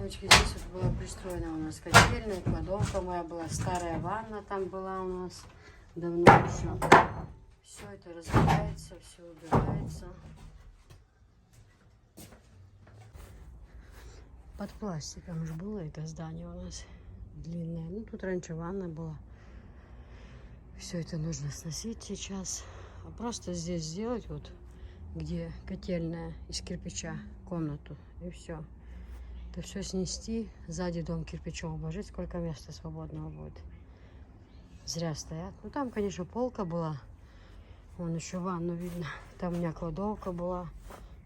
Девочки, здесь вот была пристроена у нас котельная, кладовка моя была, старая ванна там была у нас давно еще. Все это разбирается, все убирается. Под пластиком же было это здание у нас длинное. Ну, тут раньше ванна была. Все это нужно сносить сейчас. А просто здесь сделать вот, где котельная из кирпича, комнату. И все. Это все снести, сзади дом кирпичом обложить, сколько места свободного будет. Зря стоят. Ну, там, конечно, полка была. Вон еще ванну видно. Там у меня кладовка была.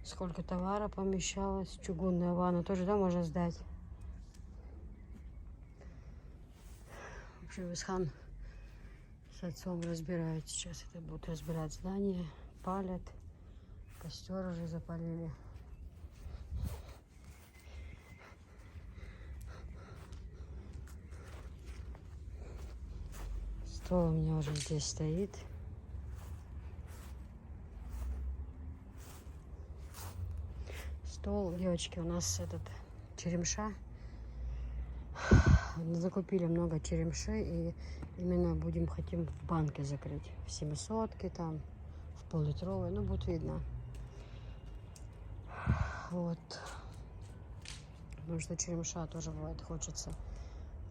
Сколько товара помещалось. Чугунная ванна. Тоже, да, можно сдать. В общем, Исхан с отцом разбирают сейчас. Это будут разбирать здание. Палят. Костер уже запалили. Стол у меня уже здесь стоит. Стол, девочки, у нас этот черемша. Закупили много черемшей и именно хотим в банке закрыть. В 700-ке там, в пол-литровой, ну будет видно. Вот. Потому что черемша тоже бывает хочется.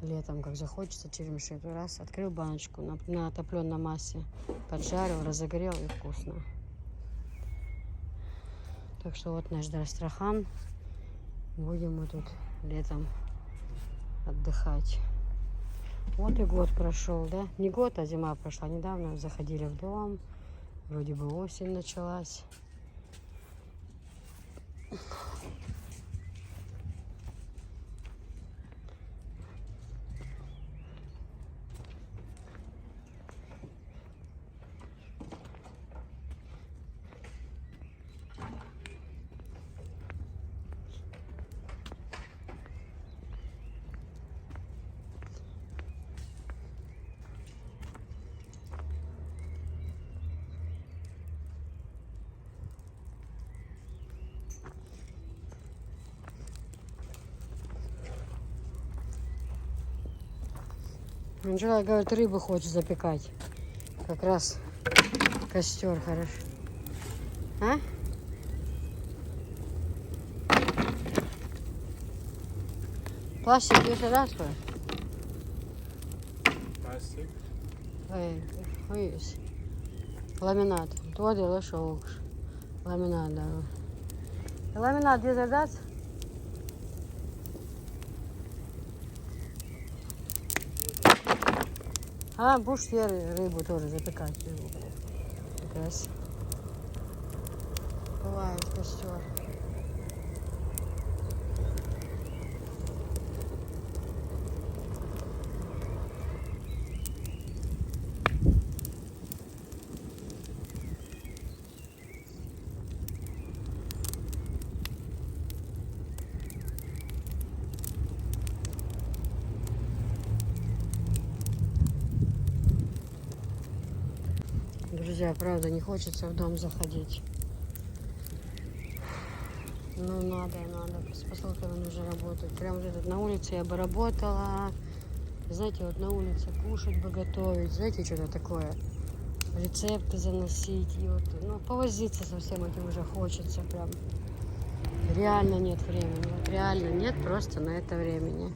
Летом, как захочется черемши, то раз открыл баночку на топленой массе, поджарил, разогрел и вкусно. Так что вот наш Дастрахан. Будем мы тут летом отдыхать. Вот и год прошел, да? Не год, а зима прошла. Недавно заходили в дом. Вроде бы осень началась. Анжела говорит, рыбу хочет запекать. Как раз костер хорошо. А? Пластик здесь раз foi? Plastic. Ой, ламинат. Todo ele achou. Laminat, да. Laminat здесь отдать? А, будешь рыбу тоже запекать. Как раз. Бывает костер. Друзья, правда, не хочется в дом заходить. Ну, надо. Поскольку нам нужно работать. Прямо вот этот на улице я бы работала. Знаете, вот на улице кушать бы готовить. Знаете, что-то такое. Рецепты заносить. И вот, ну, повозиться со всем этим уже хочется прям. Реально нет времени. Вот реально нет просто на это времени.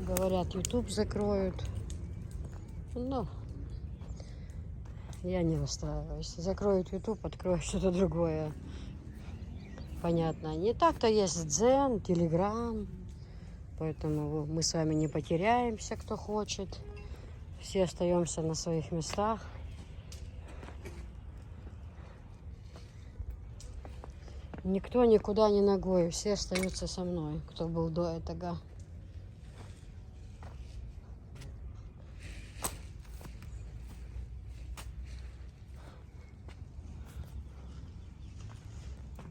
Говорят, YouTube закроют. Ну, я не расстраиваюсь. Закроют YouTube, откроют что-то другое. Понятно. Не так-то есть Дзен, Telegram. Поэтому мы с вами не потеряемся, кто хочет. Все остаемся на своих местах. Никто никуда не ногой. Все остаются со мной, кто был до этого.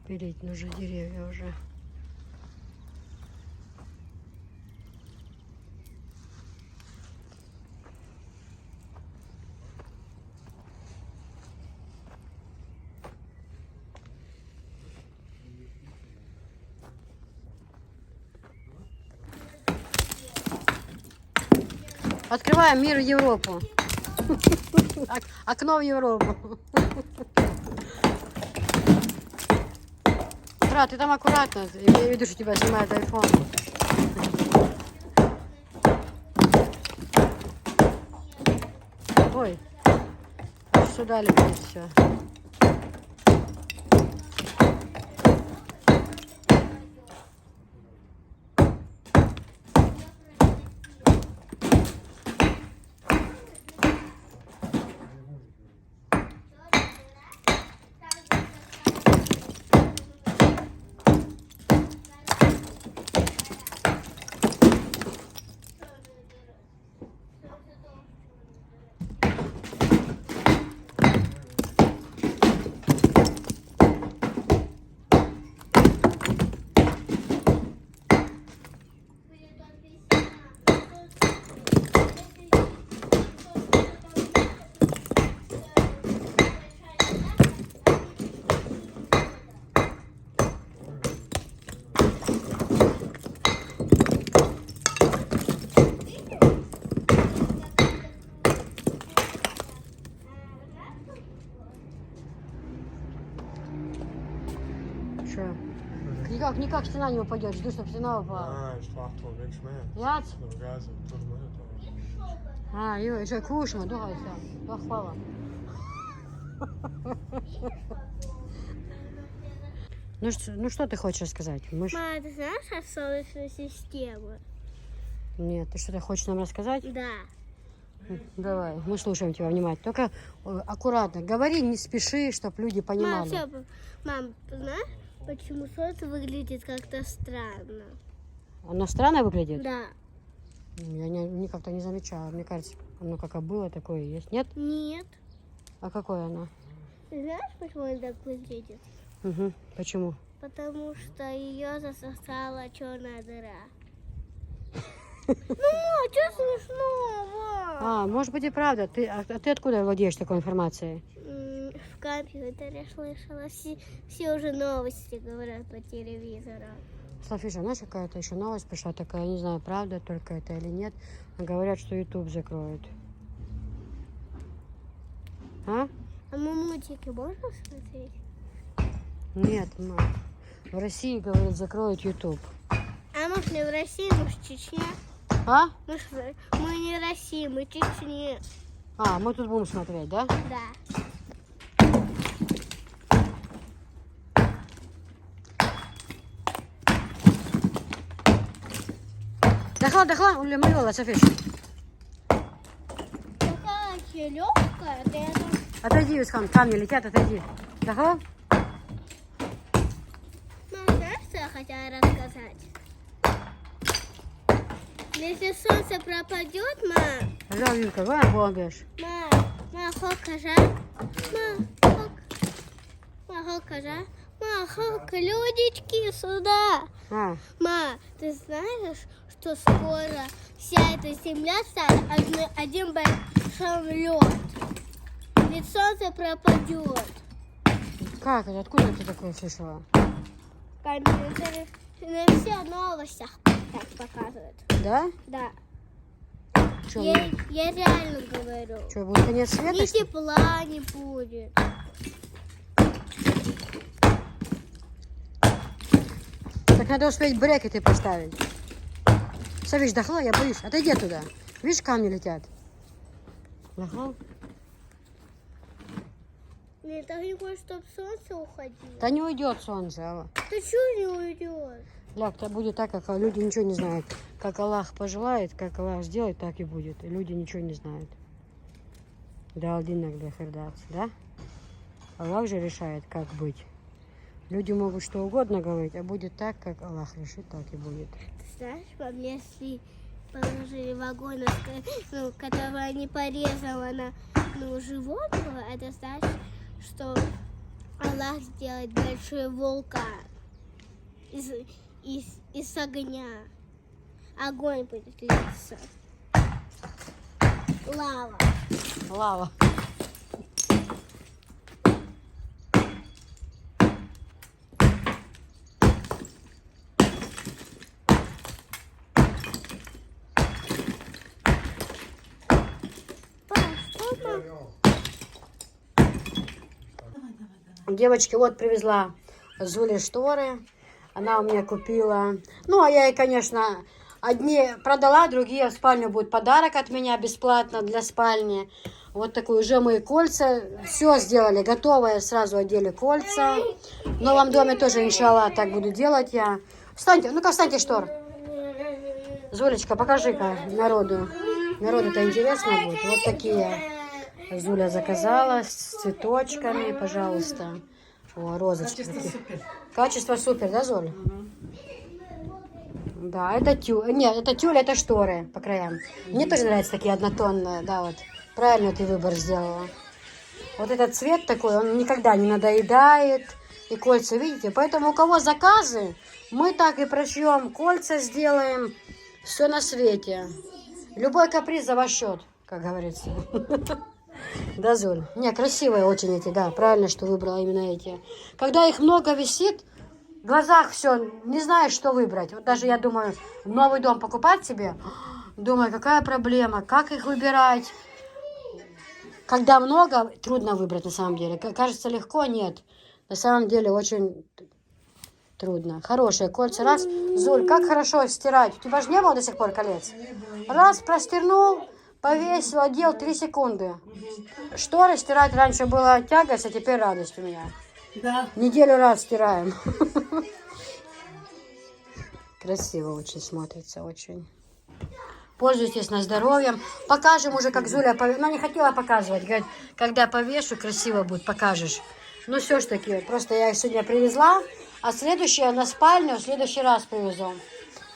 Пилить нужно деревья уже. Открываем мир в Европу. Окно в Европу. Брат, ты там аккуратно. Я вижу, что тебя снимает айфон. Ой, сюда летит все. Что? Никак стена не упадет. Жду, чтобы стена упала. Ah, ich dacht toch niks meer. Ja? Nou, ga ze, tot de middag. А, еще куш мы, духа все. Дух хвала. Ну что ты хочешь рассказать? Мы Мама, ты знаешь о Солнечной системе? Нет, ты что-то хочешь нам рассказать? Да. Давай, мы слушаем тебя внимательно. Только аккуратно. Говори, не спеши, чтобы люди Мам, понимали. все, мам, ты знаешь, почему Солнце выглядит как-то странно? Оно странно выглядит? Да. Я как-то не замечала. Мне кажется, оно как и было, такое и есть. Нет? Нет. А какое оно? Ты знаешь, почему он так выглядит? Угу. Почему? Потому что ее засосала черная дыра. Ну, что смешного? А, может быть и правда. А ты откуда владеешь такой информацией? В компьютере слышала. Все уже новости говорят по телевизору. Слушай, знаешь, какая-то еще новость пришла такая, не знаю, правда только это или нет. Говорят, что YouTube закроют. А? А мы мультики можно смотреть? Нет, мам. В России, говорят, закроют YouTube. А мы ж не в России, мы в Чечне. А? Мы не Россия, мы Чечне. А, мы тут будем смотреть, да? Да. Дохла, Уля, молила, Софиш. Такая легкая, да я там... Отойди, Вискан, камни летят, отойди. Дохла? Мам, знаешь, что я хотела рассказать? Если солнце пропадет, мам, Жалинка, вон бомбишь. мам, хокажа, мам, людички сюда. А, Ма, ты знаешь, что скоро вся эта земля станет один большой лед? Ведь солнце пропадет. как это? Откуда ты такое слышала? Компьютеры на всех новостях так показывают. Да? Да. Что, Я реально говорю. будет конец света? Ни что ли? тепла не будет. Так надо успеть брекеты поставить. Софиш, дохла, я боюсь. Отойди туда. Видишь, камни летят. Дохла? Мне так не хочется, чтобы солнце уходило. Да не уйдет солнце, Алла. Да что не уйдет? Ляг, то будет так, как люди ничего не знают. Как Аллах пожелает, как Аллах сделает, так и будет. И люди ничего не знают. Да, один да? Аллах же решает, как быть. Люди могут что угодно говорить, а будет так, как Аллах решит, так и будет. Ты знаешь, мам, если положили вагон, которого не порезала на животного, это значит, что Аллах сделает большой вулкан из огня. Огонь будет литься. Лава. Лава. Девочки, вот привезла Зуле шторы. Она у меня купила. Ну, а я ей, конечно, одни продала, другие в спальню будет подарок от меня бесплатно для спальни. Вот такую уже мы кольца. Все сделали, готовые, сразу одели кольца. В новом доме тоже, иншаллах, так буду делать я. Встаньте, ну-ка, встаньте, штор. Зулечка, покажи-ка народу. Народу-то интересно будет. Вот такие Зуля заказала с цветочками, пожалуйста. О, розочки. Качество супер. Качество супер, да, Золь? Да, это тюль. Нет, это тюль, это шторы по краям. Мне тоже нравятся такие однотонные, да, вот. Правильно ты выбор сделала. Вот этот цвет такой, он никогда не надоедает. И кольца, видите? Поэтому у кого заказы, мы так и прошьем, кольца сделаем. Все на свете. Любой каприз за ваш счет, как говорится. Да, Зуль? Не, красивые очень эти, да. Правильно, что выбрала именно эти. Когда их много висит, в глазах все, не знаешь, что выбрать. Вот даже я думаю, новый дом покупать себе, думаю, какая проблема, как их выбирать. Когда много, трудно выбрать на самом деле. Кажется легко, нет. На самом деле очень трудно. Хорошие кольца. Раз, Зуль, как хорошо стирать. У тебя же не было до сих пор колец? Раз, простернул, повесил, одел 3 секунды. Шторы стирать раньше была тягость, а теперь радость у меня. Да. Неделю раз стираем. Красиво очень смотрится, очень. Пользуйтесь на здоровье. Покажем уже, как Зуля... Ну, не хотела показывать. Говорит, когда повешу, красиво будет, покажешь. Ну, все ж таки, просто я их сегодня привезла, а следующее на спальню в следующий раз привезу.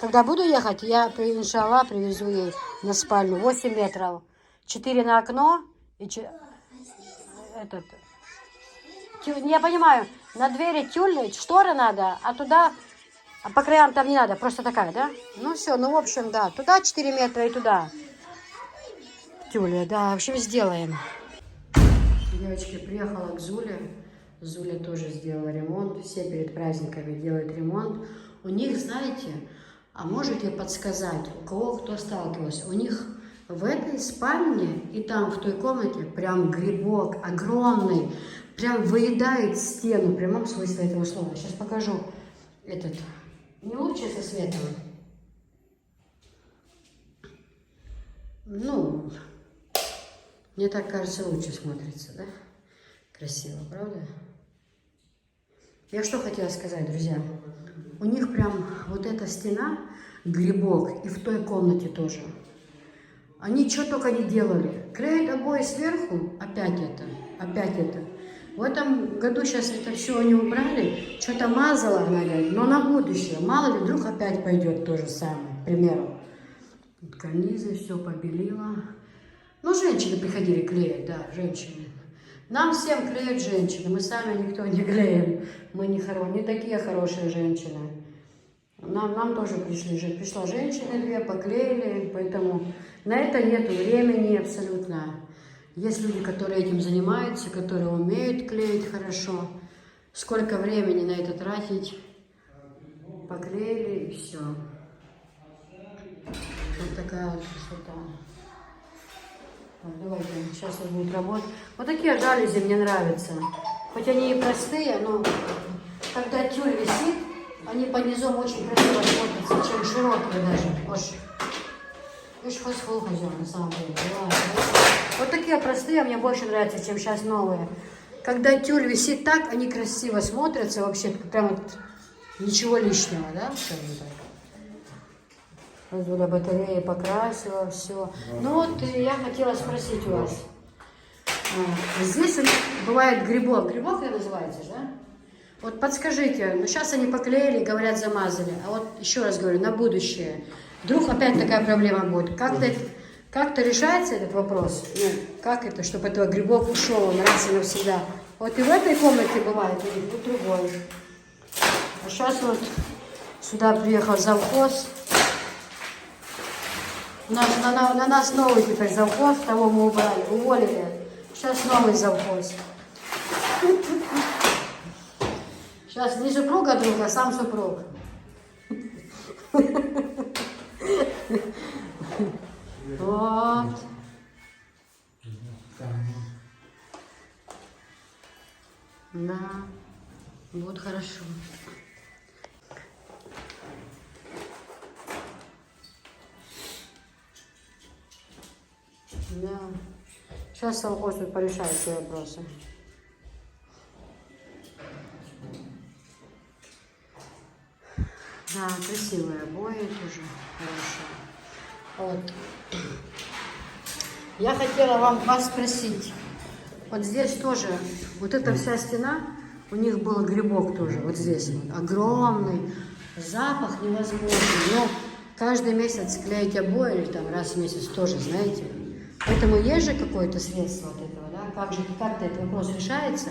Когда буду ехать, я, иншаллах, привезу ей на спальню 8 метров. 4 на окно и... Этот... Я понимаю, на двери тюль, шторы надо, а туда... А по краям там не надо, просто такая, да? Ну все, ну в общем, да. Туда 4 метра и туда. Тюля, да, в общем, сделаем. Девочки, приехала к Зуле. Зуля тоже сделала ремонт. Все перед праздниками делают ремонт. У них, знаете, а можете подсказать, у кого кто сталкивался? У них в этой спальне и там в той комнате прям грибок огромный. Прям выедает стену, в прямом смысле этого слова. Сейчас покажу этот... Не лучше со светом. Ну, мне так кажется, лучше смотрится, да? Красиво, правда? Я что хотела сказать, друзья? У них прям вот эта стена, грибок, и в той комнате тоже. Они что только не делали. Клеят обои сверху, опять это. В этом году сейчас это все они убрали, что-то мазала, она говорит, но на будущее, мало ли, вдруг опять пойдет то же самое, к примеру. Карнизы, все побелила. Ну, женщины приходили клеить, да, женщины. Нам всем клеят женщины, мы сами никто не клеим, мы не такие хорошие женщины. Нам тоже пришла женщина 2, поклеили, поэтому на это нет времени абсолютно. Есть люди, которые этим занимаются, которые умеют клеить хорошо. Сколько времени на это тратить? Поклеили и все. Вот такая вот красота. Так, давайте, сейчас вот будет работать. Вот такие жалюзи мне нравятся. Хоть они и простые, но когда тюль висит, они по низу очень красиво смотрятся, чем широкие даже. Видишь, фосфол хозяин, на самом деле. Вот такие простые мне больше нравятся, чем сейчас новые. Когда тюль висит так, они красиво смотрятся вообще, прям вот ничего лишнего, да, скажем так. Зуля батареи покрасила, все. Ну вот я хотела спросить у вас. Здесь у них бывает грибок. Грибок это называется, да? Вот подскажите, ну сейчас они поклеили, говорят, замазали. А вот еще раз говорю, на будущее. Вдруг опять такая проблема будет. Как-то решается этот вопрос? Ну, как это, чтобы этого грибок ушел, он раз и навсегда? Вот и в этой комнате бывает, и в другой. А сейчас вот сюда приехал завхоз. На нас новый теперь завхоз, того мы убрали, уволили. Сейчас новый завхоз. Сейчас не супруга друга, а сам супруг. Вот. Да, будет хорошо. Да. Сейчас совхоз тут порешает все вопросы. Да, красивые обои тоже хорошие. Вот. Я хотела вас спросить. Вот здесь тоже, вот эта вся стена, у них был грибок тоже, вот здесь вот, огромный, запах невозможный. Но каждый месяц клеить обои, или там раз в месяц тоже, знаете. Поэтому есть же какое-то средство от этого, да? Как-то этот вопрос решается.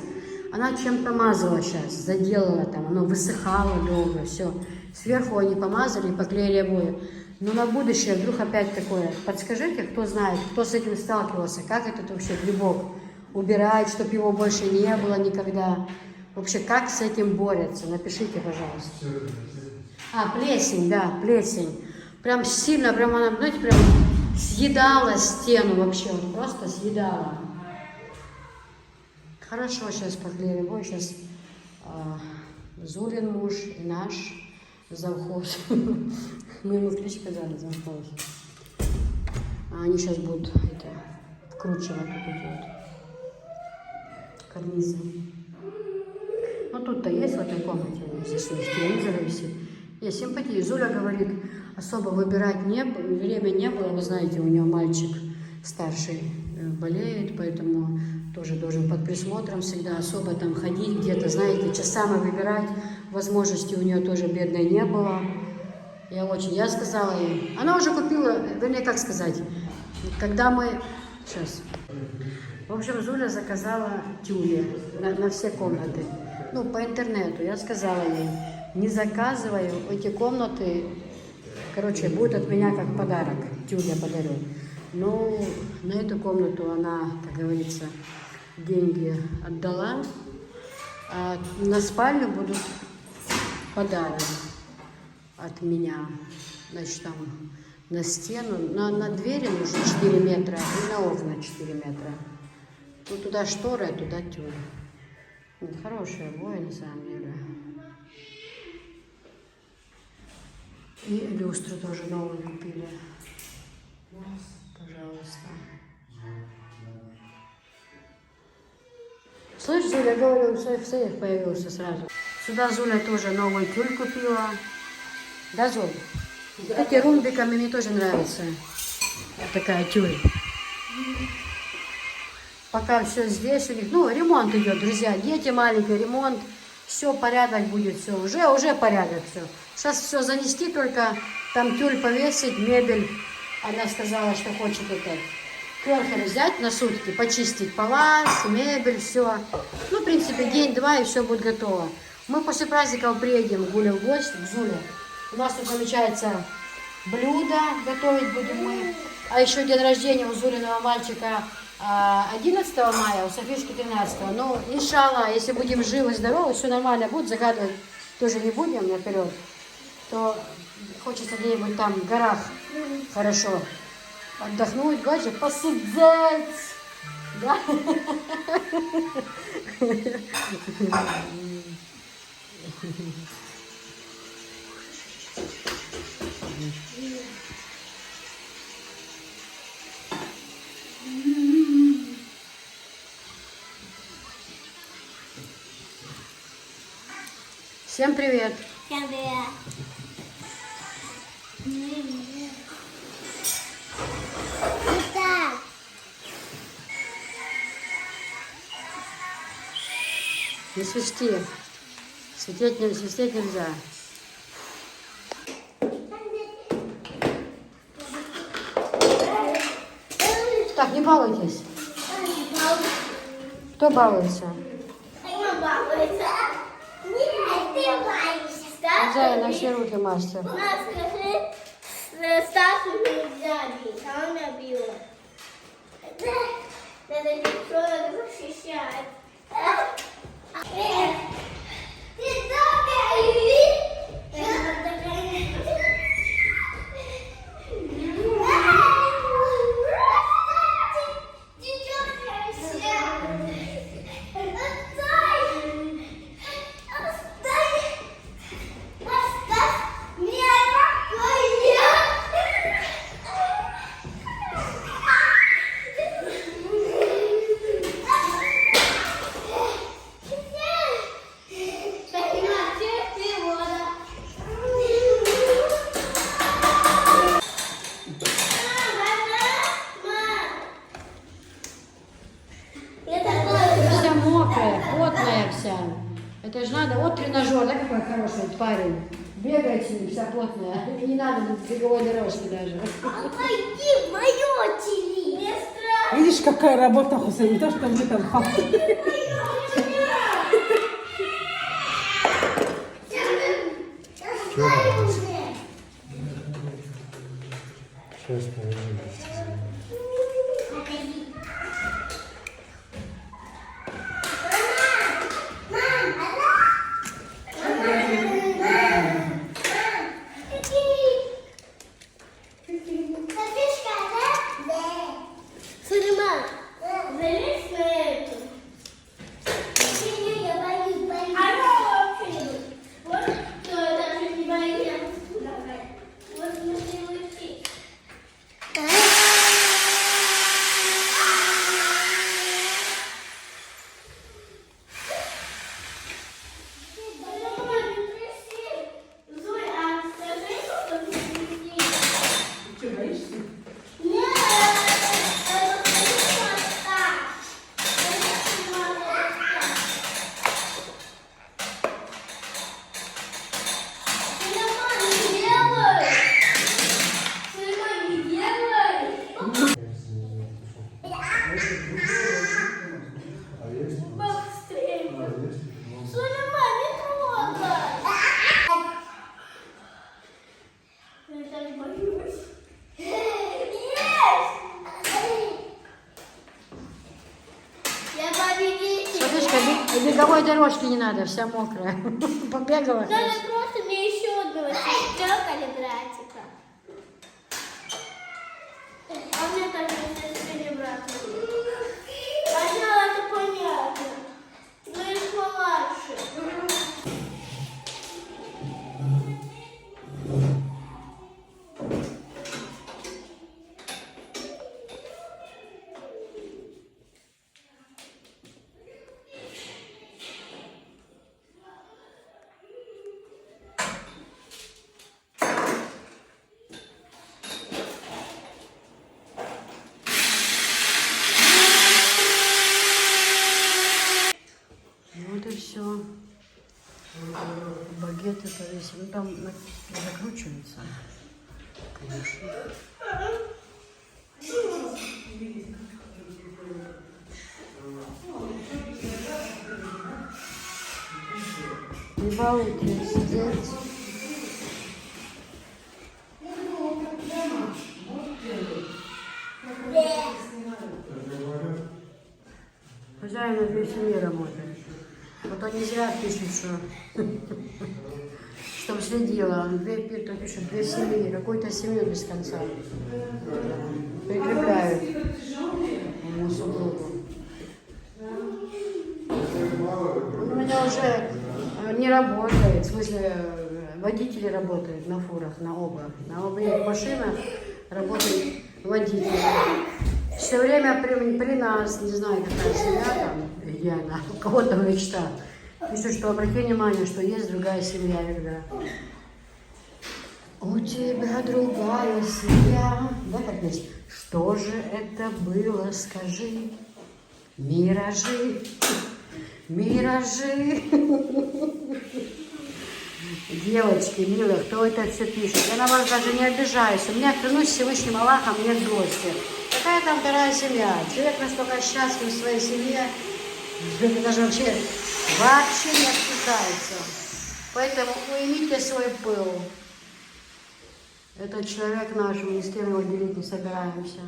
Она чем-то мазала сейчас, заделала там, оно высыхало долго, все. Сверху они помазали и поклеили обои. Но на будущее вдруг опять такое. Подскажите, кто знает, кто с этим сталкивался, как этот вообще грибок убирать, чтобы его больше не было никогда. Вообще, как с этим борются? Напишите, пожалуйста. А, плесень, да, плесень. Прям сильно, прям она, знаете, прям съедала стену вообще, вот просто съедала. Хорошо, сейчас поклеили обои, сейчас Зулин муж и наш завхоз. Мы ему кличку дали, завхоз. А они сейчас будут это вкручивать вот эти вот карнизы. Ну тут-то есть в этой комнате, здесь телевизор висит. Есть симпатии. Зуля говорит, особо выбирать время не было. Вы знаете, у нее мальчик старший болеет, поэтому тоже должен под присмотром всегда особо там ходить где-то, знаете, часами выбирать. Возможности у нее тоже бедной не было. Я сказала ей, она уже купила, вернее, как сказать, когда мы, сейчас, в общем, Зуля заказала тюли на все комнаты, ну, по интернету. Я сказала ей, не заказывай эти комнаты, короче, будет от меня как подарок, тюль я подарю. Ну, на эту комнату она, как говорится, деньги отдала, а на спальню будут подарок от меня. Значит, там на стену, на двери нужно 4 метра и на окна 4 метра. Ну, туда шторы, а туда тюль. Ну, хорошие обои, на самом деле. И люстру тоже новую купили. Пожалуйста. Слышь, Зуля, говорю, в сейф появился сразу. Сюда Зуля тоже новую тюль купила. Да, Зуль? Да. Эти румбиками мне тоже нравится. Вот такая тюль. Пока все здесь у них. Ну, ремонт идет, друзья. Дети маленькие, ремонт. Все, порядок будет, все. Уже порядок, все. Сейчас все занести, только там тюль повесить, мебель. Она сказала, что хочет это керхер взять на сутки, почистить палас, мебель, все. Ну, в принципе, день-два и все будет готово. Мы после праздников приедем, Гуля, в гости, к Зуле. У нас тут намечается блюдо, готовить будем мы. А еще день рождения у Зулиного мальчика 11 мая, у Софишки 13. Ну, иншалла, если будем живы, здоровы, все нормально будет, загадывать тоже не будем наперед, то хочется где-нибудь там в горах хорошо отдохнуть, бачишь, посидеть. Да? Всем привет! Всем привет! Итак, Не свисти. Свистеть нельзя. Так, не балуйтесь. Кто балуется? Нет, ты боишься. Нельзя, на все руки мастер. Скажи, Стасу нельзя бить, а он набьет. Надо лицо защищать. Ты добрый. Это же надо, вот тренажер, да, какой хороший парень. Бегает с ним, вся потная. И не надо беговой дорожки даже. Пойди в мое теле. Видишь, какая работа, Хусейн, не то, что мы там хапали. Сейчас повернем. Смотри, мам, залезь на эту. Я боюсь. Вот что, даже не боюсь. Вот смотри, лучи. Ты боишься? Я победитель. Смотришь, беговой дорожки не надо, вся мокрая. Побегала. Надо просто мне еще одного сестренка или братика. А у меня тоже сестры или брата. Хотела это понятно. Но их младше. Вот и все. Багеты повесим. Ну там закручивается. Конечно. Не балуйтесь, сидеть. Хозяин на две семьи работает. Вот они зря пишут, что чтобы следила. Кто пишет, две семьи, какую-то семью без конца. Прикрепляют ему супругу. Он у меня уже не работает, в смысле водители работают на фурах, на обоих машинах работает водитель. Все время при нас, не знаю, какая семья там, где она, у кого-то мечта. Пишут, что обрати внимание, что есть другая семья, когда у тебя другая семья. Да, как есть? Что же это было, скажи? Миражи, миражи. Девочки, милые, кто это все пишет? Я на вас даже не обижаюсь. У меня, клянусь Всевышним Аллахом, нет злости. Какая там вторая семья? Человек настолько счастлив в своей семье, это даже вообще не обсуждается. Поэтому уймите свой пыл. Этот человек наш, мы ни с кем его делить не собираемся.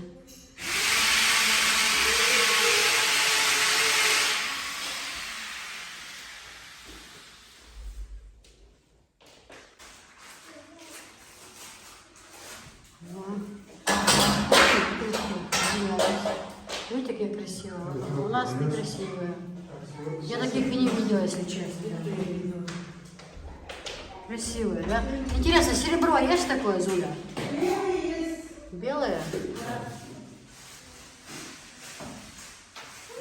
Видите, какие красивые? У нас некрасивые. Я таких и не видела, если честно. Красивые, да? Интересно, серебро есть такое, Зуля? Белое?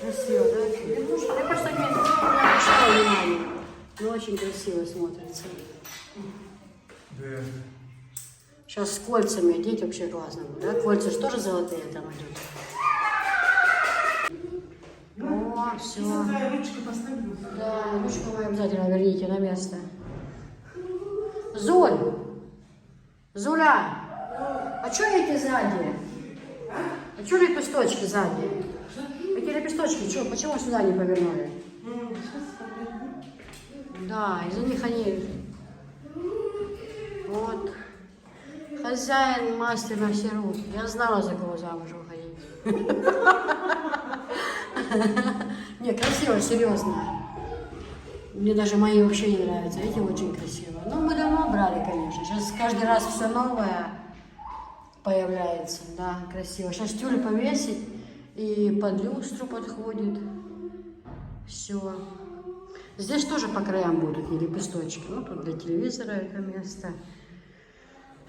Красиво, да? Я просто не обращала внимания. Но очень красиво смотрится. Сейчас с кольцами одеть вообще классно будет, да? Кольца же тоже золотые там идут. О, все. Твоя ручка поставлю. Да, ручку вы обязательно верните на место. Зуль! Зуля! А что эти сзади? А что лепесточки сзади? Эти лепесточки, что, почему сюда не повернули? Да, из-за них они... Вот. Хозяин, мастер на все руки. Я знала, за кого замуж выходить. Не, красиво, серьезно. Мне даже мои вообще не нравятся. Эти очень красиво. Ну, мы давно брали, конечно. Сейчас каждый раз все новое появляется. Да, красиво. Сейчас тюль повесить и под люстру подходит. Все. Здесь тоже по краям будут такие лепесточки. Ну, тут для телевизора это место.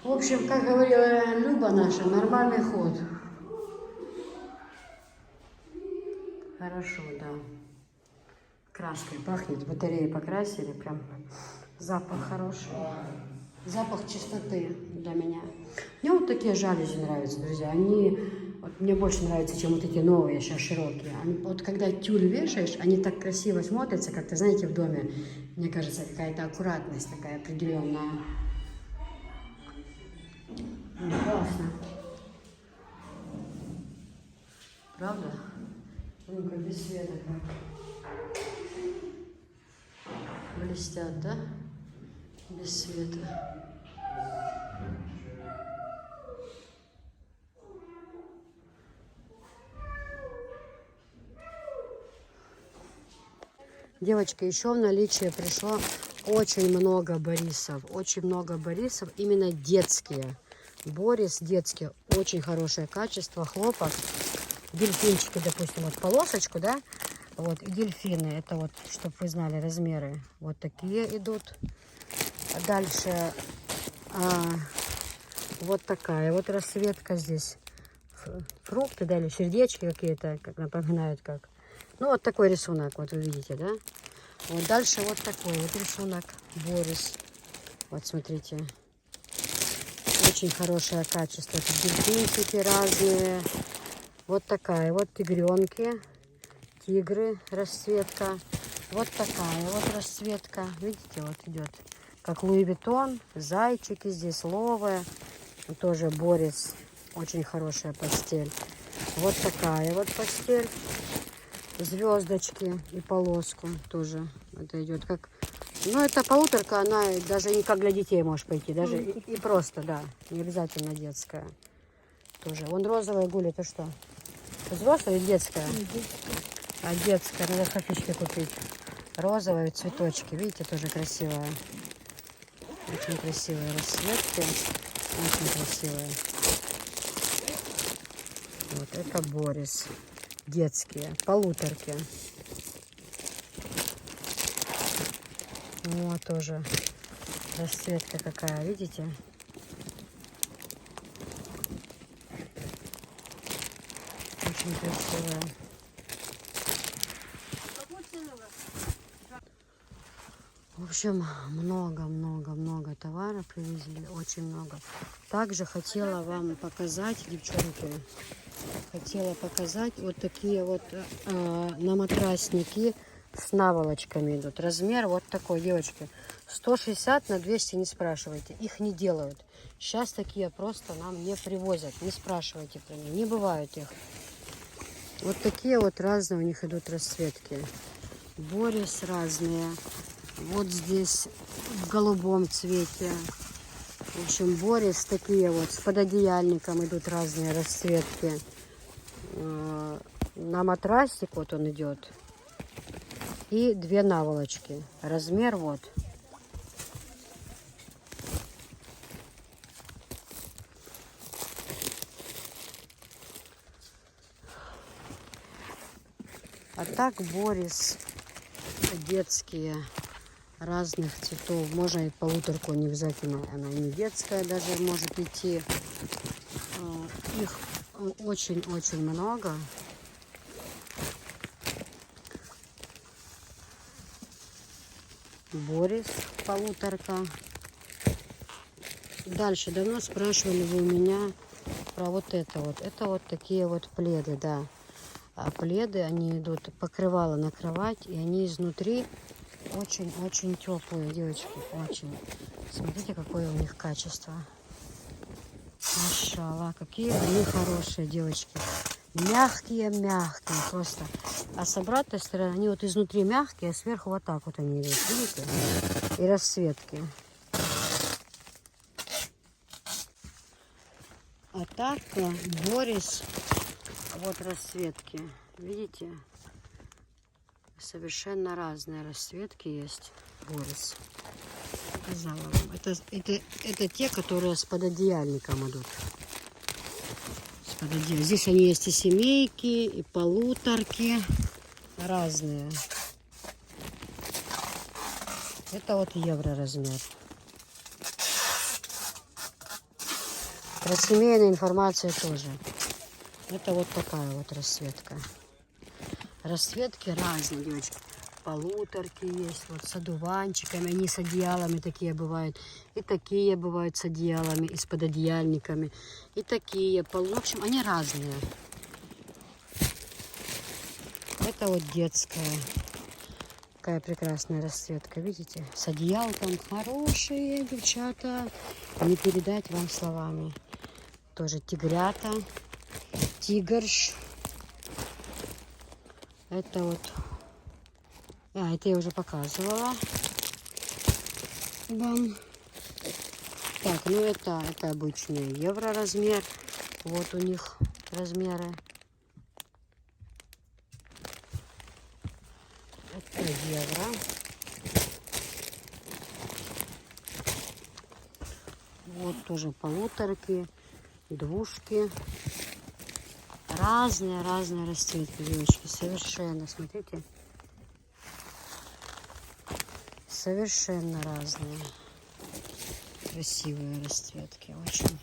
В общем, как говорила Люба наша, нормальный ход. Хорошо, да. Краской пахнет, батареи покрасили, прям запах хороший. Запах чистоты для меня. Мне вот такие жалюзи нравятся, друзья. Они, вот мне больше нравятся, чем вот эти новые, сейчас широкие. Они, вот когда тюль вешаешь, они так красиво смотрятся, как-то, знаете, в доме. Мне кажется, какая-то аккуратность такая определенная. Классно. Правда? Ну-ка, без света как. Блестят, да? Без света. Девочки, еще в наличие пришло очень много Борисов. Очень много Борисов, именно детские. Борис детский, очень хорошее качество, хлопок. Дельфинчики, допустим, вот полосочку, да? Вот, и дельфины, это вот, чтобы вы знали размеры. Вот такие идут. А дальше вот такая вот расцветка здесь. Фрукты, да, или сердечки какие-то, как напоминают, как. Ну, вот такой рисунок, вот вы видите, да? Вот дальше вот такой вот рисунок Борис. Вот, смотрите. Очень хорошее качество. Тут дельфинчики разные. Вот такая вот тигренки. Тигры, расцветка. Вот такая вот расцветка. Видите, вот идет. Как Луи Виттон. Зайчики здесь, ловы. Тоже Борис. Очень хорошая постель. Вот такая вот постель. Звездочки и полоску тоже. Это идет как... Ну, это полуторка, она даже не как для детей может пойти. Даже и просто, да. Не обязательно детская. Тоже. Вон розовая гуля, это что? Взрослая или детская? А детская, надо Софичке купить. Розовые цветочки, видите, тоже красивая. Очень красивые расцветки. Очень красивые. Вот это Борис. Детские, полуторки. Вот тоже расцветка какая, видите? Очень красивая. В общем, много товара привезли, очень много. Также хотела вам показать, девчонки, хотела показать вот такие вот на матрасники с наволочками идут. Размер вот такой, девочки, 160 на 200, не спрашивайте, их не делают. Сейчас такие просто нам не привозят, не спрашивайте про них, не бывает их. Вот такие вот разные у них идут расцветки. Борис разные. Вот здесь в голубом цвете. В общем, Борис такие вот с пододеяльником идут разные расцветки. На матрасик вот он идет. И две наволочки. Размер вот. А так Борис детские разных цветов. Можно и полуторку, не обязательно. Она не детская даже может идти. Их очень-очень много. Борис полуторка. Дальше давно спрашивали вы у меня про вот это вот. Это вот такие вот пледы, да. А пледы, они идут покрывало на кровать, и они изнутри очень-очень теплые, девочки, очень. Смотрите, какое у них качество. Машалла, какие они хорошие, девочки. Мягкие-мягкие просто. А с обратной стороны они вот изнутри мягкие, а сверху вот так вот они идут, видите? И расцветки. А так Борис, вот расцветки, видите? Совершенно разные расцветки есть. Борис. Показала вам. Это те, которые с пододеяльником идут. Здесь они есть и семейки, и полуторки. Разные. Это вот евро размер. Про семейную информацию тоже. Это вот такая вот расцветка. Расцветки разные, девочки. Полуторки есть, вот с одуванчиками, они с одеялами такие бывают. И такие бывают с одеялами, и с пододеяльниками. И такие, в общем, они разные. Это вот детская. Какая прекрасная расцветка, видите? С одеялком хорошие, девчата. Не передать вам словами. Тоже тигрята, тигарш. Это вот... это я уже показывала вам. Так, ну это обычный евро размер. Вот у них размеры. Это евро. Вот тоже полуторки, двушки. Разные расцветки, девочки. Совершенно, смотрите. Совершенно разные. Красивые расцветки. Очень.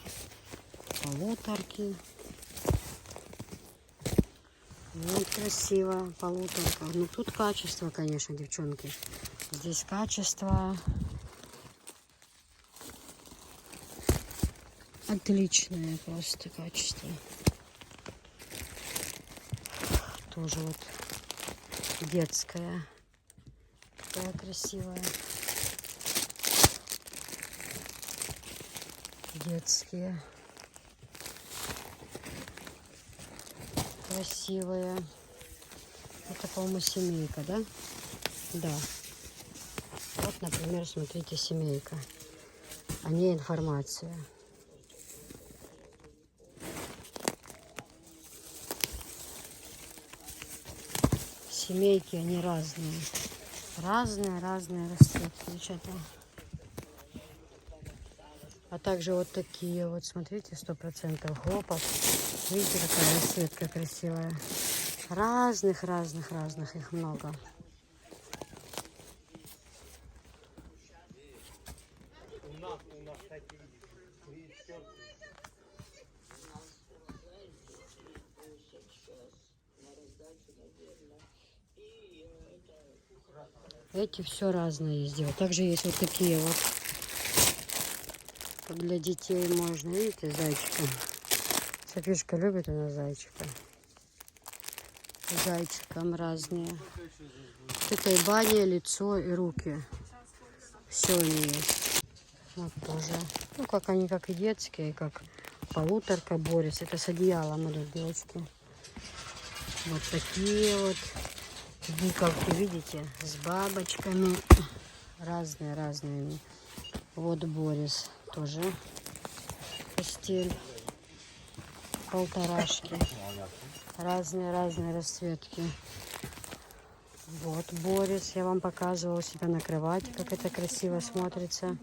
Полуторки. Вот красиво. Полуторка. Ну тут качество, конечно, девчонки. Здесь качество. Отличное просто качество. Тоже вот детская. Такая красивая. Детские. Красивые. Это, по-моему, семейка, да? Да. Вот, например, смотрите, семейка. О ней информация. Семейки, они разные. Разные расцветки, девчата. А также вот такие вот, смотрите, 100% хлопок. Видите, какая расцветка красивая. Разных их много. Эти все разные есть. Также есть вот такие вот. Для детей можно, видите, зайчика. Софишка любит она зайчика. Зайчиком разные. Это и баня, лицо, и руки. Все они есть. Вот тоже. Ну, как они, как и детские, как полуторка, Борис. Это с одеялом идут, девочки. Вот такие вот. Буковки, видите, с бабочками. Разные. Вот Борис тоже. Постель. Полторашки. Разные расцветки. Вот Борис. Я вам показывала себя на кровати, как это красиво смотрится.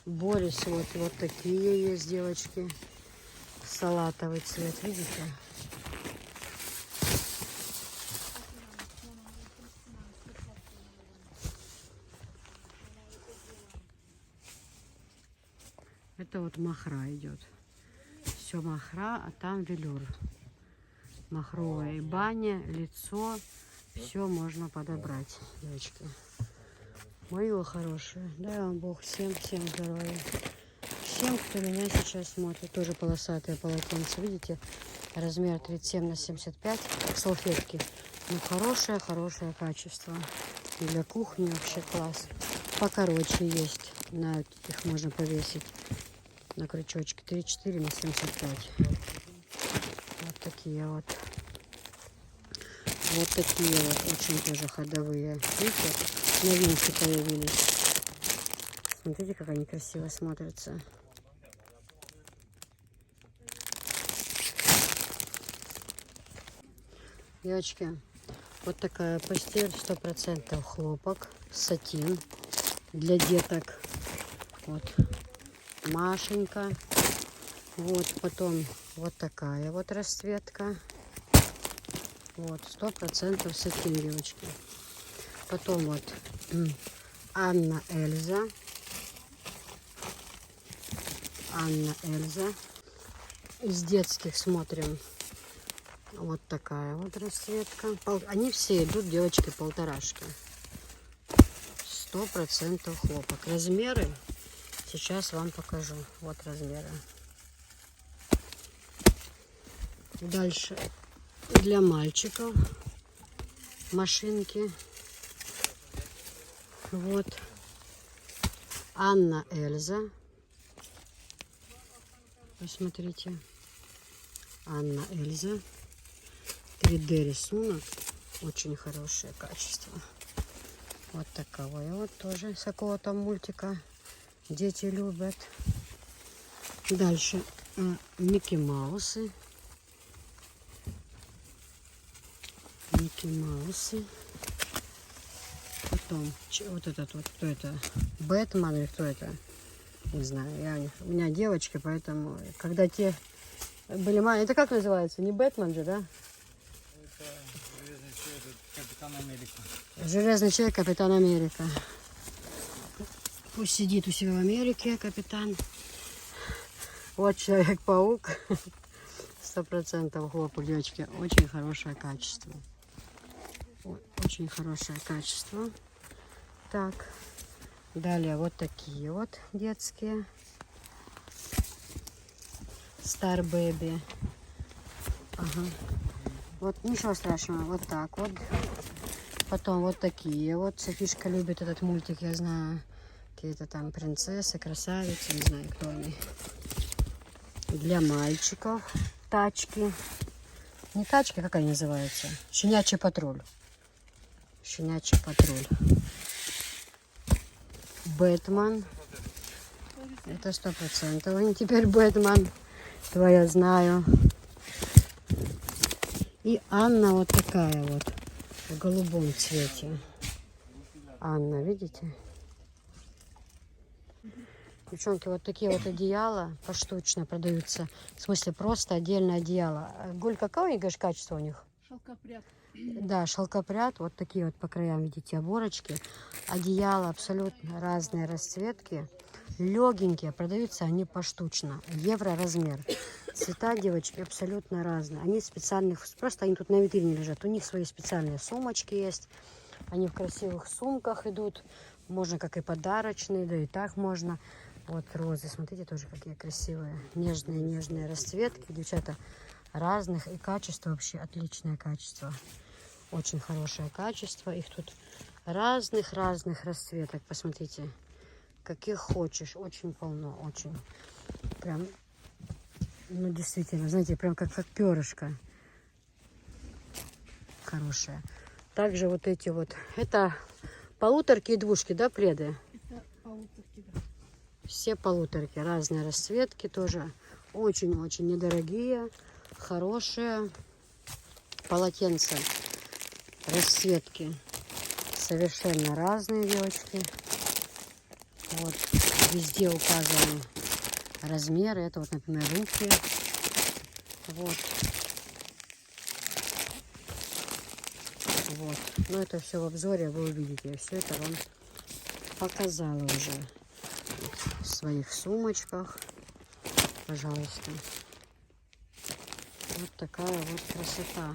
Борис вот такие есть, девочки. Салатовый цвет, видите? Это вот махра идет. Все махра, а там велюр. Махровая и баня, лицо. Все можно подобрать, девочки. Мои хорошие. Дай вам Бог всем здоровья. всем, кто меня сейчас смотрит. Тоже полосатые полотенца. Видите? Размер 37 на 75. Салфетки. Ну, хорошее качество. Для кухни вообще класс. Покороче есть. На их можно повесить на крючочке. 34 на 75. Вот такие вот. Вот такие вот. Очень тоже ходовые. Видите? Новинки появились. Смотрите, как они красиво смотрятся. Девочки, вот такая постель, 100% хлопок, сатин для деток. Вот Машенька. Вот потом вот такая вот расцветка. Вот 100% сатин, девочки. Потом вот Анна Эльза. Анна Эльза. Из детских смотрим. Вот такая вот расцветка. Они все идут, девочки, полторашки. 100% хлопок. Размеры сейчас вам покажу. Вот размеры. Дальше для мальчиков машинки. Вот Анна Эльза. Посмотрите. Анна Эльза. 3D рисунок. Очень хорошее качество. Вот таковое вот тоже с какого-то мультика. Дети любят. Дальше Микки Маусы. Микки Маусы. Потом вот этот вот, кто это? Бэтмен или кто это? Не знаю. У меня девочки, поэтому когда те были маленькие. Это как называется? Не Бэтмен же, да? Капитан Америка. Железный человек, Капитан Америка. Пусть сидит у себя в Америке, капитан. Вот Человек-паук. 100% хлопок, девочки. Очень хорошее качество. Очень хорошее качество. Так. Далее вот такие вот детские. Star Baby. Ага. Вот ничего страшного. Вот так вот. Потом вот такие вот. Софишка любит этот мультик, я знаю. Какие-то там принцессы, красавицы, не знаю, кто они. Для мальчиков тачки. Не тачки, как они называются? Щенячий патруль. Щенячий патруль. Бэтмен. Это 100%. Они теперь Бэтмен. То я знаю. И Анна вот такая вот. В голубом цвете. Анна, видите? Девчонки, вот такие вот одеяла поштучно продаются. В смысле, просто отдельное одеяло. Гуль, какое у них, говоришь, качество у них? Шелкопряд. Да, шелкопряд. Вот такие вот по краям, видите, оборочки. Одеяла абсолютно разные расцветки. Легенькие, продаются они поштучно. Евро размер. Цвета, девочки, абсолютно разные. Они специальных, просто они тут на витрине лежат. У них свои специальные сумочки есть. Они в красивых сумках идут. Можно как и подарочные, да и так можно. Вот розы, смотрите, тоже какие красивые. Нежные расцветки. Девчата, разных. И качество вообще отличное качество. Очень хорошее качество. Их тут разных расцветок. Посмотрите. Каких хочешь. Очень полно. Очень. Прям, ну действительно, знаете, прям как перышко. Хорошее. Также вот эти вот. Это полуторки и двушки, да, пледы? Это полуторки, да. Все полуторки. Разные расцветки тоже. Очень-очень недорогие. Хорошие полотенца. Расцветки совершенно разные, девочки. Вот везде указаны размеры. Это вот, например, руки. Вот. Вот. Но это все в обзоре вы увидите. Я все это вам показала уже в своих сумочках. Пожалуйста. Вот такая вот красота.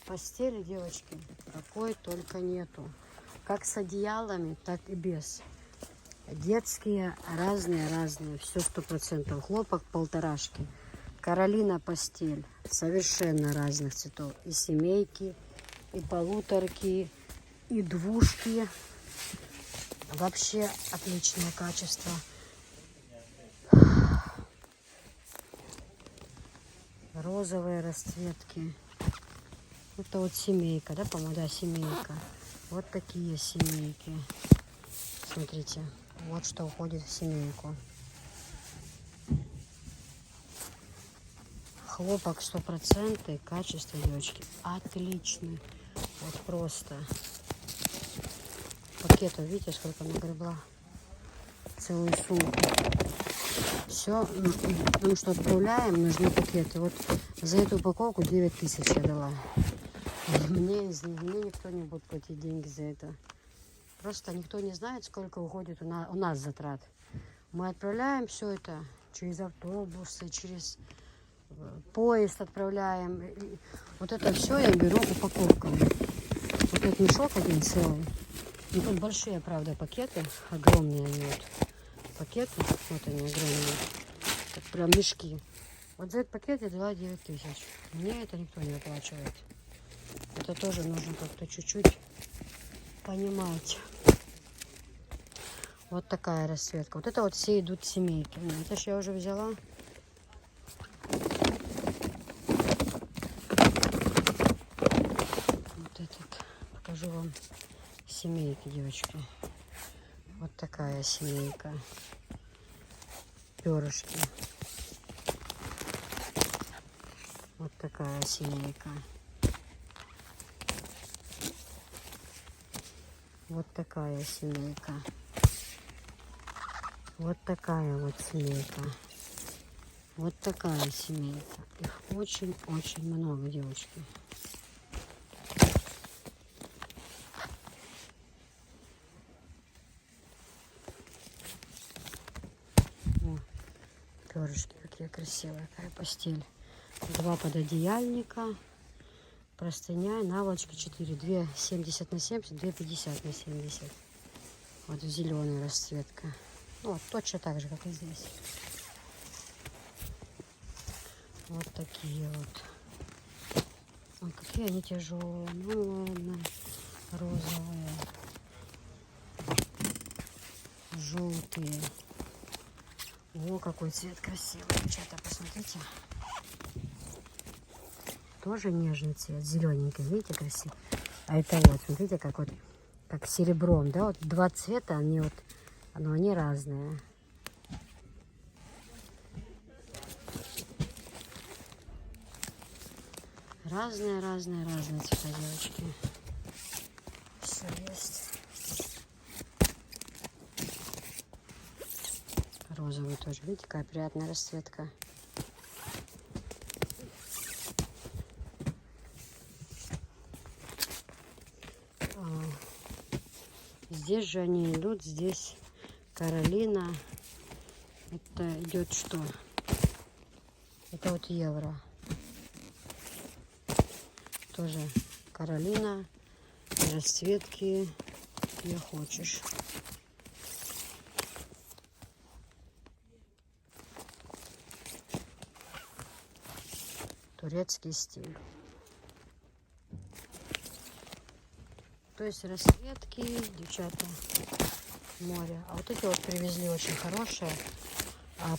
Постели, девочки, какой только нету. Как с одеялами, так и без. Детские разные. Все 100%. Хлопок полторашки. Каролина постель. Совершенно разных цветов. И семейки, и полуторки, и двушки. Вообще отличное качество. Розовые расцветки. Это вот семейка, да, по-моему, да, семейка. Вот такие семейки. Смотрите, вот что уходит в семейку. Хлопок 100%, качество, девочки, отличный. Вот просто. Пакетов, видите, сколько нагребла? Целую сумку. Все, потому что отправляем, нужны пакеты. Вот за эту упаковку 9000 я дала. Мне никто не будет платить деньги за это. Просто никто не знает, сколько уходит у нас затрат. Мы отправляем все это через автобусы, через поезд отправляем. И вот это все я беру упаковками. Вот этот мешок один целый. Ну, тут большие, правда, пакеты. Огромные они вот. Пакеты, вот они огромные. Так прям мешки. Вот за этот пакет я дала 9000. Мне это никто не оплачивает. Это тоже нужно как-то чуть-чуть понимать. Вот такая расцветка. Вот это вот все идут семейки. Это ж я уже взяла. Вот этот. Покажу вам семейки, девочки. Вот такая семейка. Перышки. Вот такая семейка. Вот такая семейка. Вот такая вот семейка. Вот такая семейка. Их очень-очень много, девочки. О, перышки какие красивые. Какая постель. 2 пододеяльника. Простыня, наволочки 4. 2 70 на 70, 2 50 на 70. Вот зеленая расцветка. Ну, вот точно так же, как и здесь. Вот такие вот. Ой, какие они тяжелые. Ну ладно. Розовые. Желтые. О, какой цвет красивый. Девчата, посмотрите. Тоже нежный цвет, зелененький, видите, красиво. А это вот, смотрите, как вот, как серебром, да, вот 2 цвета, они вот, но они разные. Разные цвета, девочки. Все есть. Розовый тоже, видите, какая приятная расцветка. Здесь же они идут, здесь Каролина. Это идет что? Это вот евро. Тоже Каролина, расцветки, где хочешь. Турецкий стиль. То есть расцветки, девчата, море. А вот эти вот привезли очень хорошие.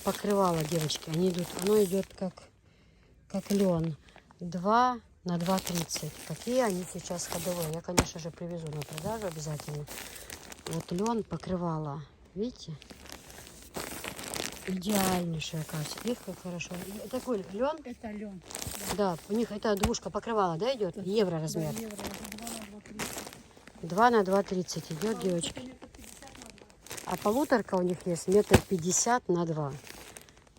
Покрывало, девочки, они идут, оно идет как лен. 2 на 2,30. Какие они сейчас ходовые. Я, конечно же, привезу на продажу обязательно. Вот лен, покрывало. Видите? Идеальнейшая качество. Видите, как хорошо. Такой лен. Это лен. Да, у них это двушка покрывала, да, идет? Евро размер. Да, евро. 2 на 2,30 идет, девочки. А полуторка у них есть 1,50 на 2.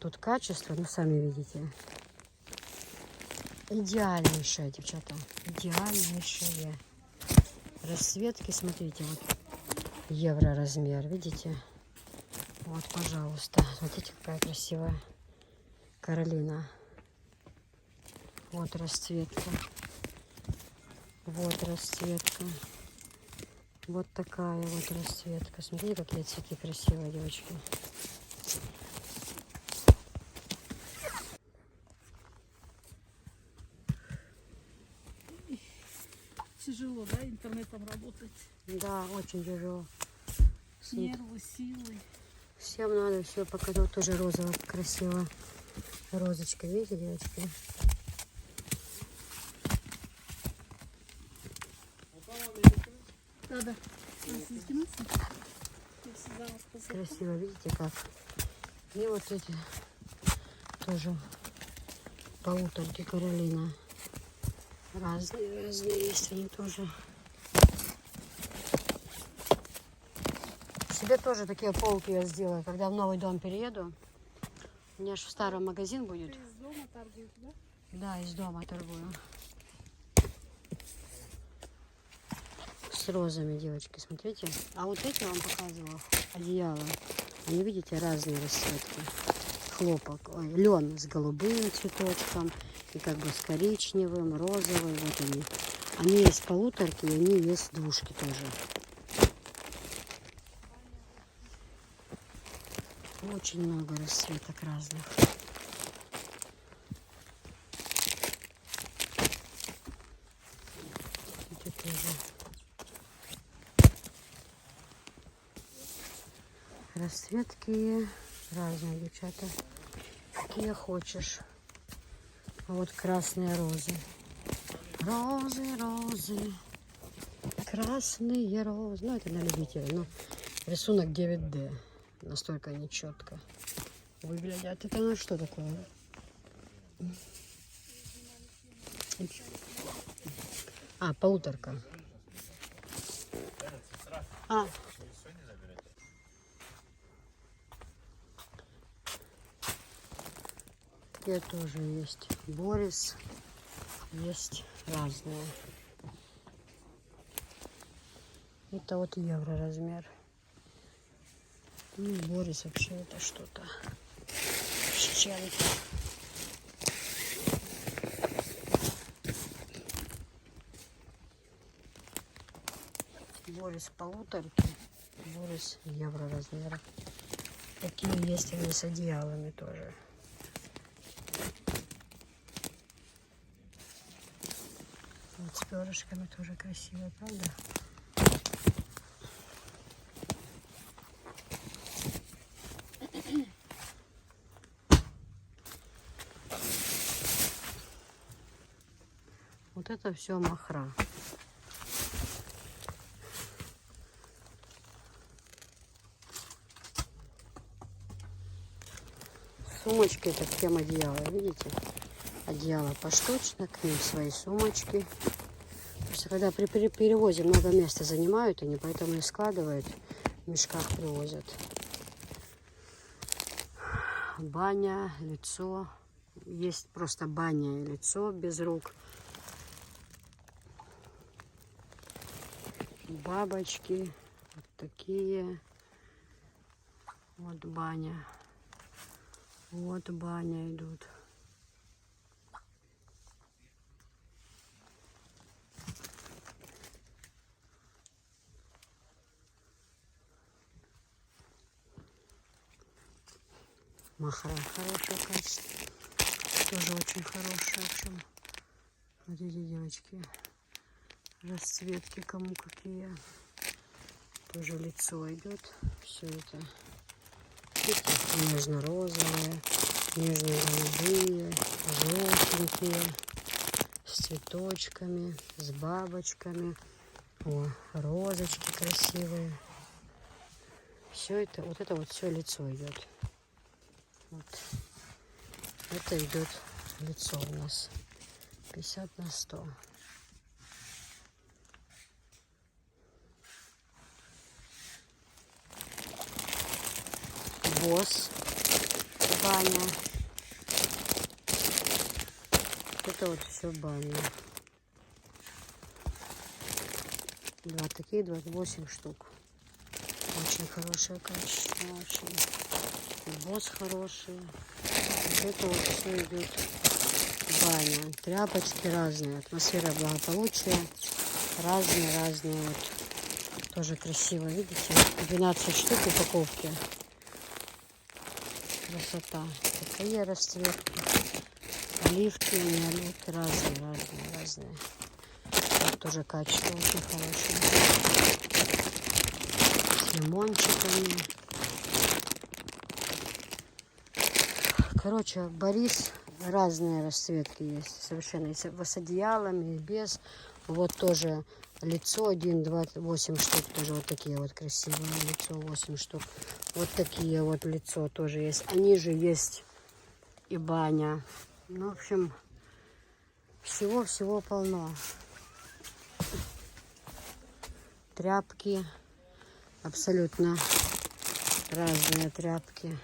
Тут качество, ну, сами видите. Идеальнейшее, девчата. Идеальнейшее. Расцветки, смотрите, вот. Евро размер, видите? Вот, пожалуйста. Смотрите, какая красивая Каролина. Вот расцветка. Вот расцветка. Вот такая вот расцветка. Смотрите, какие цветы красивые, девочки. Тяжело, да, интернетом работать? Да, очень тяжело. Нервы, силы. Всем надо все показать. Тоже розово красиво. Розочка, видите, девочки? Надо. Красиво, видите как? И вот эти тоже полуторки Каролина. Разные есть они тоже. Себе тоже такие полки я сделаю, когда в новый дом перееду. У меня же в старом магазин будет. Ты из дома торгуешь, да? Да, из дома торгую. С розами, девочки, смотрите. А вот эти вам показывала, одеяло. Они, видите, разные расцветки. Хлопок, лен с голубым цветочком и как бы с коричневым, розовым. Вот они. Они есть полуторки, и они есть двушки тоже. Очень много расцветок разных. Это тоже. Расцветки разные, девчата. Какие хочешь. А вот красные розы. Розы, розы. Красные розы. Ну, это на любителя. Ну, рисунок 9D. Настолько нечетко выглядят. Это ну что такое? А, полуторка. А. Такие тоже есть. Борис. Есть разные. Это вот евро размер. Ну, Борис вообще это что-то с чем-то. Борис полуторки, Борис евро размера. Такие есть они с одеялами тоже. Вот с перышками тоже красиво, правда? Вот это все махра. Сумочки это к тем одеяла, видите? Одеяло поштучно, к ним свои сумочки. Просто когда при перевозе много места занимают, они поэтому и складывают, в мешках привозят. Баня, лицо. Есть просто баня и лицо без рук. Бабочки вот такие. Вот баня. Вот баня идут. Махра хорошего качества. Тоже очень хорошая. В общем, смотрите, девочки. Расцветки кому какие. Тоже лицо идет. Все это. Нежно-розовые, нежно-голубые, желтенькие, с цветочками, с бабочками. О, розочки красивые. Все это, вот это вот все лицо идет. Вот. Это идет лицо у нас 50 на 100. Босс, баня. Это вот все баня. Два такие, 28 штук. Очень хорошее качество, очень. И босс хороший. Вот это вот все идет баня. Тряпочки разные, атмосфера благополучия. Разные вот Тоже красиво, видите? 12 штук упаковки. Красота. Такие расцветки. Оливки, не оливки, разные. Вот тоже качество очень хорошее. С лимончиками. Короче, Борис, разные расцветки есть. Совершенно. И с одеялами, и без. Вот тоже лицо 1, 2, 8 штук. Тоже вот такие вот красивые. Лицо 8 штук. Вот такие вот лицо тоже есть. Они же есть и баня. Ну, в общем, всего полно. Тряпки. Абсолютно разные тряпки.